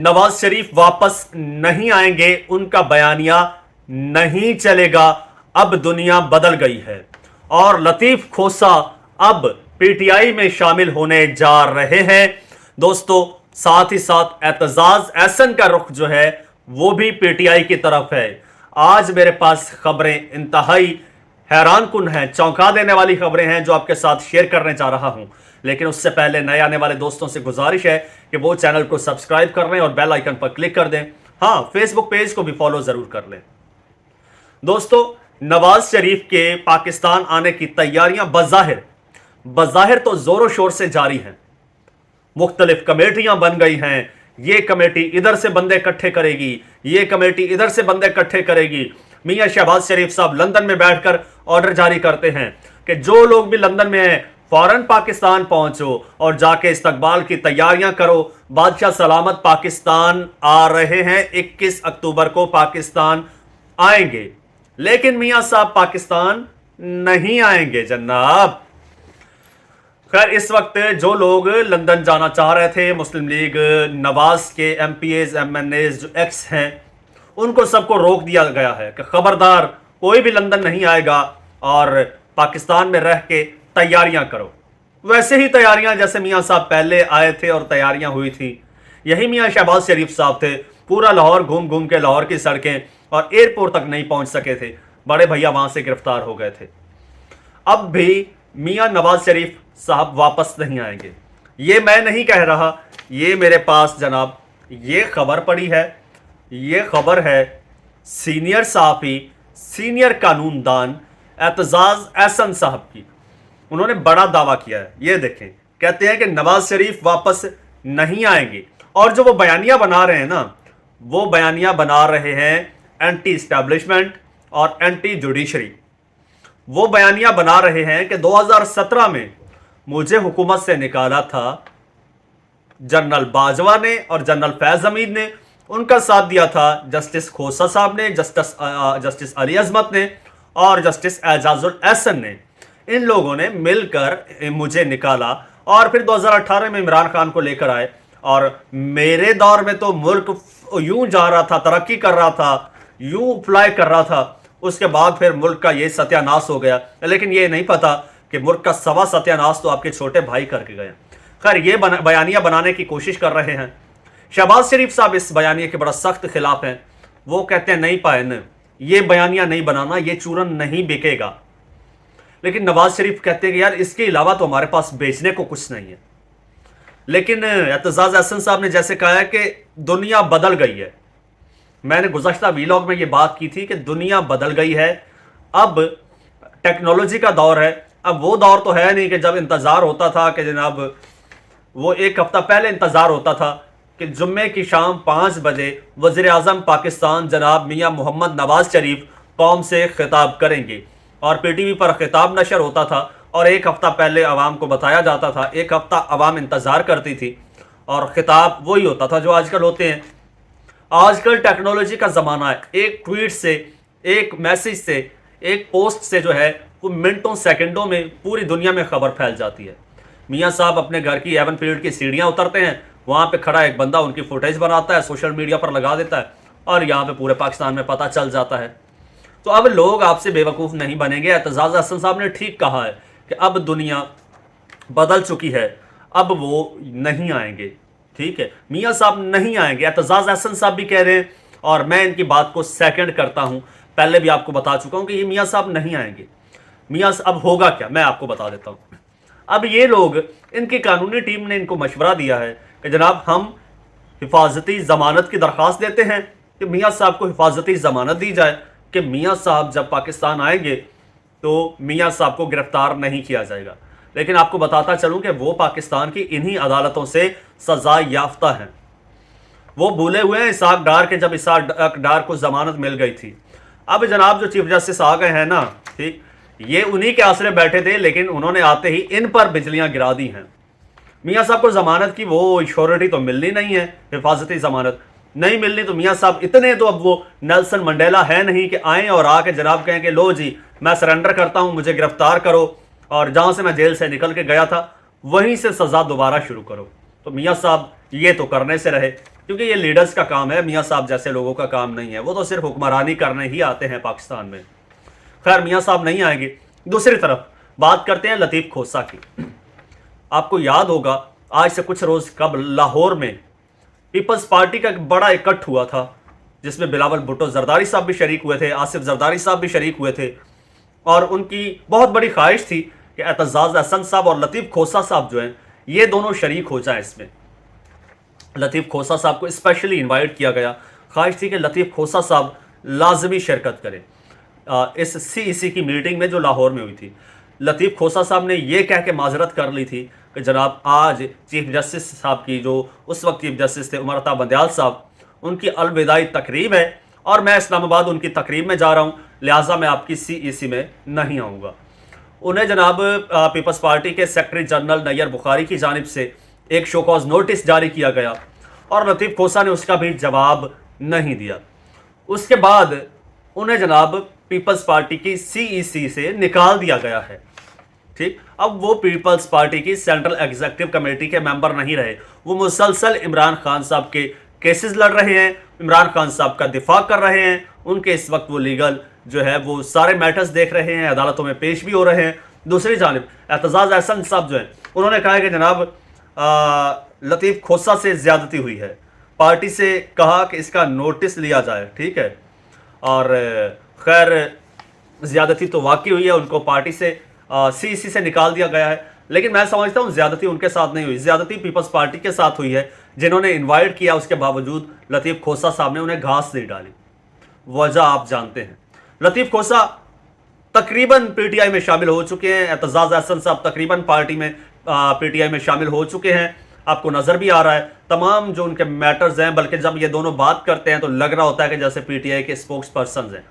नवाज शरीफ वापस नहीं आएंगे, उनका बयानिया नहीं चलेगा, अब दुनिया बदल गई है। और लतीफ खोसा अब पीटीआई में शामिल होने जा रहे हैं दोस्तों। साथ ही साथ एतजाज एहसन का रुख जो है वो भी पीटीआई की तरफ है। आज मेरे पास खबरें इंतहाई हैरान कुन हैं, चौंका देने वाली खबरें हैं जो आपके साथ शेयर करने जा रहा हूं। लेकिन उससे पहले नए आने वाले दोस्तों से गुजारिश है कि वो चैनल को सब्सक्राइब कर लें और बेल आइकन पर क्लिक कर दें। हां, फेसबुक पेज को भी फॉलो जरूर कर लें। दोस्तों, नवाज शरीफ के पाकिस्तान आने की तैयारियां बज़ाहिर तो जोरों शोर से जारी हैं। मुख्तलिफ कमेटियां बन गई हैं। ये कमेटी इधर से बंदे इकट्ठे करेगी, ये कमेटी इधर से बंदे इकट्ठे करेगी। मियां शहबाज शरीफ साहब लंदन में बैठकर ऑर्डर जारी करते हैं कि जो लोग भी लंदन में हैं फौरन पाकिस्तान पहुंचो और जाके इस्तकबाल की तैयारियां करो। बादशाह सलामत पाकिस्तान आ रहे हैं, 21 अक्टूबर को पाकिस्तान आएंगे। लेकिन मियां साहब पाकिस्तान नहीं आएंगे जनाब। खैर, इस वक्त जो लोग लंदन जाना चाह रहे थे, मुस्लिम लीग नवाज के एमपीएज एमएनएज जो एक्स हैं, उनको सबको रोक दिया गया है कि खबरदार कोई भी लंदन नहीं आएगा और पाकिस्तान में रह के तैयारियां करो। वैसे ही तैयारियां जैसे मियां साहब पहले आए थे और तैयारियां हुई थी। यही मियां शहबाज शरीफ साहब थे, पूरा लाहौर घूम घूम के लाहौर की सड़कें और एयरपोर्ट तक नहीं पहुंच सके थे। बड़े भैया वहां से गिरफ्तार हो गए थे। अब भी मियां नवाज शरीफ साहब वापस नहीं आएंगे, ये मैं नहीं कह रहा, ये मेरे पास जनाब ये खबर पड़ी है। ये खबर है सीनियर सहाफ़ी, सीनियर कानूनदान एतजाज एहसन साहब की। उन्होंने बड़ा दावा किया है। ये देखें, कहते हैं कि नवाज शरीफ वापस नहीं आएंगे। और जो वो बयानिया बना रहे हैं ना, वो बयानिया बना रहे हैं एंटी इस्टेब्लिशमेंट और एंटी जुडिशरी। वो बयानिया बना रहे हैं कि 2017 में मुझे हुकूमत से निकाला था जनरल बाजवा ने और जनरल फैज हमीद ने, उनका साथ दिया था जस्टिस खोसा साहब ने, जस्टिस अली अजमत ने और जस्टिस एजाजुल एहसन ने। इन लोगों ने मिलकर मुझे निकाला और फिर 2018 में इमरान खान को लेकर आए। और मेरे दौर में तो मुल्क यूं जा रहा था, तरक्की कर रहा था, यूं फ्लाई कर रहा था। उसके बाद फिर मुल्क का ये सत्यानाश हो गया। लेकिन ये नहीं पता कि मुल्क का सवा सत्यानाश तो आपके छोटे भाई करके गए। खैर, ये बयानिया बनाने की कोशिश कर रहे हैं। शहबाज शरीफ साहब इस बयानिया के बड़ा सख्त खिलाफ हैं। वो कहते हैं नहीं पाए न, ये बयानिया नहीं बनाना, ये चूरन नहीं बिकेगा। लेकिन नवाज शरीफ कहते हैं कि यार इसके अलावा तो हमारे पास बेचने को कुछ नहीं है। लेकिन एतजाज एहसन साहब ने जैसे कहा है कि दुनिया बदल गई है। मैंने गुज़श्ता वीलॉग में ये बात की थी कि दुनिया बदल गई है, अब टेक्नोलॉजी का दौर है। अब वो दौर तो है नहीं कि जब इंतज़ार होता था कि जनाब वो एक हफ्ता पहले इंतज़ार होता था कि जुम्मे की शाम 5 बजे वज़ीर आज़म पाकिस्तान जनाब मियां मोहम्मद नवाज शरीफ कौम से खिताब करेंगे और पीटीवी पर खिताब नशर होता था और एक हफ्ता पहले आवाम को बताया जाता था। एक हफ्ता आवाम इंतज़ार करती थी और खिताब वही होता था जो आजकल होते हैं। आजकल टेक्नोलॉजी का ज़माना है। एक ट्वीट से, एक मैसेज से, एक पोस्ट से जो है वो मिनटों सेकंडों में पूरी दुनिया में खबर फैल जाती है। मियां साहब अपने घर की एवन फील्ड की सीढ़ियां उतरते हैं, वहां पे खड़ा एक बंदा उनकी फुटेज बनाता है, सोशल मीडिया पर लगा देता है और यहाँ पे पूरे पाकिस्तान में पता चल जाता है। तो अब लोग आपसे बेवकूफ़ नहीं बनेंगे। एतजाज एहसन साहब ने ठीक कहा है कि अब दुनिया बदल चुकी है, अब वो नहीं आएंगे। ठीक है, मियां साहब नहीं आएंगे, एतजाज एहसन साहब भी कह रहे हैं और मैं इनकी बात को सेकंड करता हूं। पहले भी आपको बता चुका हूं कि ये मियां साहब नहीं आएंगे। मियां अब होगा क्या, मैं आपको बता देता हूं। अब ये लोग, इनकी कानूनी टीम ने इनको मशवरा दिया है कि जनाब हम हिफाजती ज़मानत की दरख्वास्त देते हैं कि मियां साहब को हिफाजती ज़मानत दी जाए कि मियां साहब जब पाकिस्तान आएंगे तो मियां साहब को गिरफ्तार नहीं किया जाएगा। लेकिन आपको बताता चलूं कि वो पाकिस्तान की इन्हीं अदालतों से सजा याफ्ता हैं। वो भूले हुए हैं इसहाक डार के, जब इसहाक डार को ज़मानत मिल गई थी। अब जनाब जो चीफ जस्टिस आ गए हैं ना, ठीक, ये उन्हीं के आसरे बैठे थे, लेकिन उन्होंने आते ही इन पर बिजलियां गिरा दी हैं। मियां साहब को ज़मानत की वो श्योरिटी तो मिलनी नहीं है, हिफाजती ज़मानत नहीं मिलनी। तो मियां साहब इतने तो अब वो नेल्सन मंडेला है नहीं कि आएँ और आके जनाब कहें कि लो जी मैं सरेंडर करता हूँ, मुझे गिरफ्तार करो और जहाँ से मैं जेल से निकल के गया था वहीं से सज़ा दोबारा शुरू करो। तो मियां साहब ये तो करने से रहे, क्योंकि ये लीडर्स का काम है, मियाँ साहब जैसे लोगों का काम नहीं है। वो तो सिर्फ हुक्मरानी करने ही आते हैं पाकिस्तान में। खैर, मियाँ साहब नहीं आएंगे। दूसरी तरफ बात करते हैं लतीफ़ खोसा की। आपको याद होगा आज से कुछ रोज़ कबल लाहौर में पीपल्स पार्टी का एक बड़ा इकट्ठ हुआ था, जिसमें बिलावल भुट्टो जरदारी साहब भी शरीक हुए थे, आसिफ जरदारी साहब भी शरीक हुए थे। और उनकी बहुत बड़ी ख्वाहिश थी कि एतजाज़ अहसन साहब और लतीफ़ खोसा साहब जो हैं ये दोनों शरीक हो जाएं इसमें। लतीफ़ खोसा साहब को स्पेशली इनवाइट किया गया। ख्वाहिश थी कि लतीफ़ खोसा साहब लाजमी शिरकत करें इस CEC की मीटिंग में जो लाहौर में हुई थी। लतीफ़ खोसा साहब ने यह कह के माजरत कर ली थी कि जनाब आज चीफ जस्टिस साहब की, जो उस वक्त चीफ जस्टिस थे उमर अता बंदयाल साहब, उनकी अलविदाई तकरीब है और मैं इस्लामाबाद उनकी तकरीब में जा रहा हूँ, लिहाजा मैं आपकी CEC में नहीं आऊँगा। उन्हें जनाब पीपल्स पार्टी के सेक्रेटरी जनरल नैयर बुखारी की जानिब से एक शोकॉज नोटिस जारी किया गया और लतीफ़ खोसा ने उसका भी जवाब नहीं दिया। उसके बाद उन्हें जनाब पीपल्स पार्टी की CEC से निकाल दिया गया है। ठीक, अब वो पीपल्स पार्टी की सेंट्रल एग्जीक्यूटिव कमेटी के मेंबर नहीं रहे। वो मुसलसल इमरान खान साहब के केसेस लड़ रहे हैं, इमरान खान साहब का दिफा कर रहे हैं। उनके इस वक्त वो लीगल जो है वो सारे मैटर्स देख रहे हैं, अदालतों में पेश भी हो रहे हैं। दूसरी जानिब एतजाज़ अहसन साहब जो हैं उन्होंने कहा है कि जनाब लतीफ़ खोसा से ज़्यादती हुई है। पार्टी से कहा कि इसका नोटिस लिया जाए। ठीक है, और खैर ज़्यादती तो वाकई हुई है, उनको पार्टी से CEC से निकाल दिया गया है। लेकिन मैं समझता हूँ ज़्यादती उनके साथ नहीं हुई, ज़्यादती पीपल्स पार्टी के साथ हुई है, जिन्होंने इनवाइट किया उसके बावजूद लतीफ़ खोसा साहब ने उन्हें घास नहीं डाली। वजह आप जानते हैं। लतीफ़ खोसा तकरीबन PTI में शामिल हो चुके हैं, एतजाज़ अहसन साहब तकरीबन पार्टी में PTI में शामिल हो चुके हैं। आपको नज़र भी आ रहा है तमाम जो उनके मैटर्स हैं, बल्कि जब ये दोनों बात करते हैं तो लग रहा होता है कि जैसे PTI के स्पोक्स पर्सन हैं।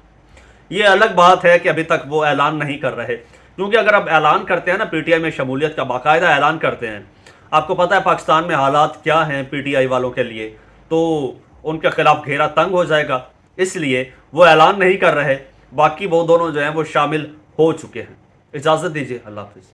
ये अलग बात है कि अभी तक वो ऐलान नहीं कर रहे, क्योंकि अगर आप ऐलान करते हैं ना PTI में शमूलियत का, बाकायदा ऐलान करते हैं, आपको पता है पाकिस्तान में हालात क्या हैं PTI वालों के लिए, तो उनके खिलाफ घेरा तंग हो जाएगा, इसलिए वो ऐलान नहीं कर रहे। बाकी वो दोनों जो हैं वो शामिल हो चुके हैं। इजाज़त दीजिए, अल्लाह हाफ़िज़।